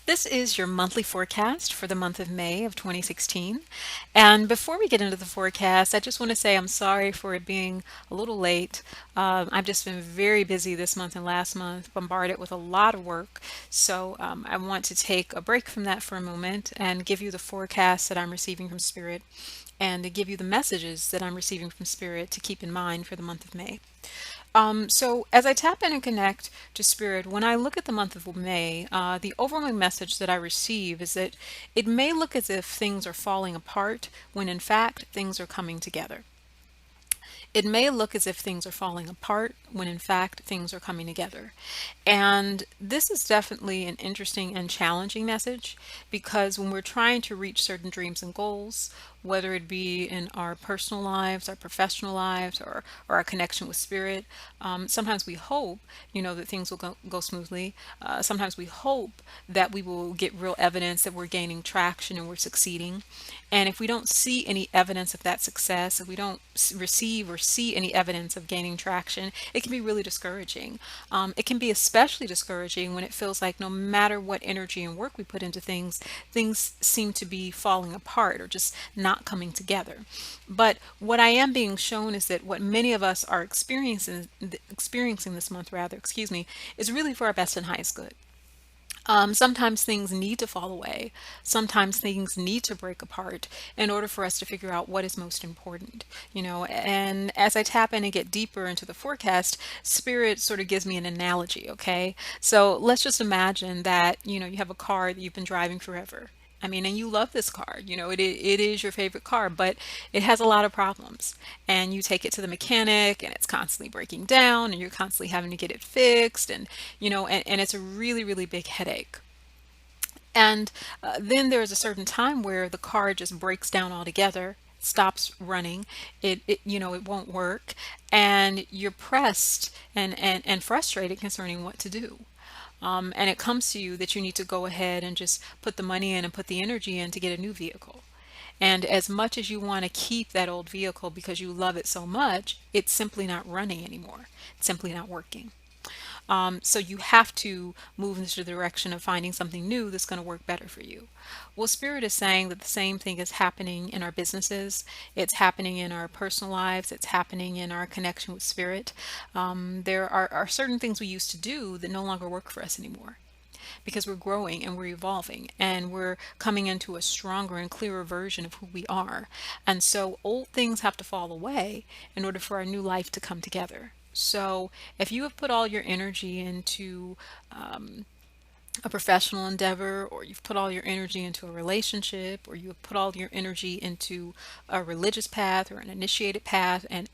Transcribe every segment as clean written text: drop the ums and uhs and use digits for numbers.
This is your monthly forecast for the month of May of 2016. And before we get into the forecast, I just want to say I'm sorry for it being a little late. I've just been very busy this month and last month, bombarded with a lot of work. So I want to take a break from that for a moment and give you the forecast that I'm receiving from Spirit and to give you the messages that I'm receiving from Spirit to keep in mind for the month of May. So as I tap in and connect to Spirit, when I look at the month of May, the overwhelming message that I receive is that it may look as if things are falling apart when in fact things are coming together. It may look as if things are falling apart when in fact things are coming together. And this is definitely an interesting and challenging message because when we're trying to reach certain dreams and goals, whether it be in our personal lives, our professional lives, or our connection with spirit, sometimes we hope, that things will go smoothly. Sometimes we hope that we will get real evidence that we're gaining traction and we're succeeding. And if we don't see any evidence of that success, if we don't receive or see any evidence of gaining traction, it can be really discouraging. It can be especially discouraging when it feels like no matter what energy and work we put into things, things seem to be falling apart or just not coming together. But what I am being shown is that what many of us are experiencing this month, rather, excuse me, is really for our best and highest good. Sometimes things need to fall away. Sometimes things need to break apart in order for us to figure out what is most important, And as I tap in and get deeper into the forecast, Spirit sort of gives me an analogy, okay? So let's just imagine that, you have a car that you've been driving forever. I mean, and you love this car, it is your favorite car, but it has a lot of problems. And you take it to the mechanic and it's constantly breaking down and you're constantly having to get it fixed. And it's a really, really big headache. And then there's a certain time where the car just breaks down altogether, stops running, it won't work, and you're pressed and frustrated concerning what to do. And it comes to you that you need to go ahead and just put the money in and put the energy in to get a new vehicle. And as much as you want to keep that old vehicle because you love it so much, it's simply not running anymore. It's simply not working. So you have to move into the direction of finding something new that's going to work better for you. Well, Spirit is saying that the same thing is happening in our businesses. It's happening in our personal lives. It's happening in our connection with Spirit. There are certain things we used to do that no longer work for us anymore because we're growing and we're evolving and we're coming into a stronger and clearer version of who we are. And so old things have to fall away in order for our new life to come together. So if you have put all your energy into a professional endeavor, or you've put all your energy into a relationship, or you've put all your energy into a religious path or an initiated path, and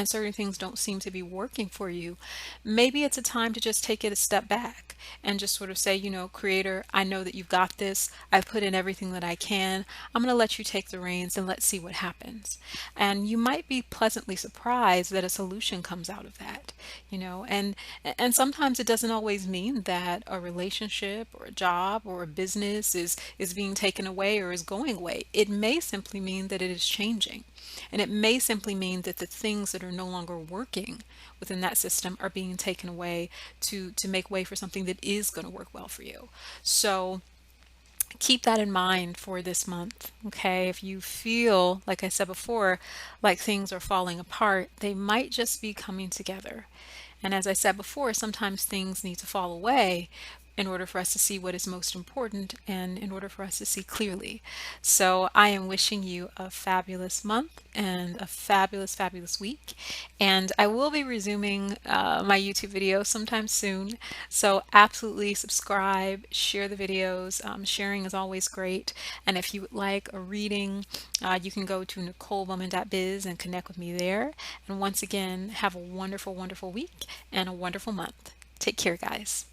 certain things don't seem to be working for you, maybe it's a time to just take it a step back and just sort of say, Creator, I know that you've got this. I've put in everything that I can. I'm going to let you take the reins and let's see what happens. And you might be pleasantly surprised that a solution comes out of that, and sometimes it doesn't always mean that a relationship or a job or a business is being taken away or is going away. It may simply mean that it is changing. And it may simply mean that the things that are no longer working within that system are being taken away to make way for something that is going to work well for you. So keep that in mind for this month. Okay, if you feel, like I said before, like things are falling apart, they might just be coming together. And as I said before, sometimes things need to fall away in order for us to see what is most important and in order for us to see clearly. So I am wishing you a fabulous month and a fabulous, fabulous week. And I will be resuming my YouTube videos sometime soon. So absolutely subscribe, share the videos. Sharing is always great. And if you would like a reading, you can go to NicoleBowman.biz and connect with me there. And once again, have a wonderful, wonderful week and a wonderful month. Take care, guys.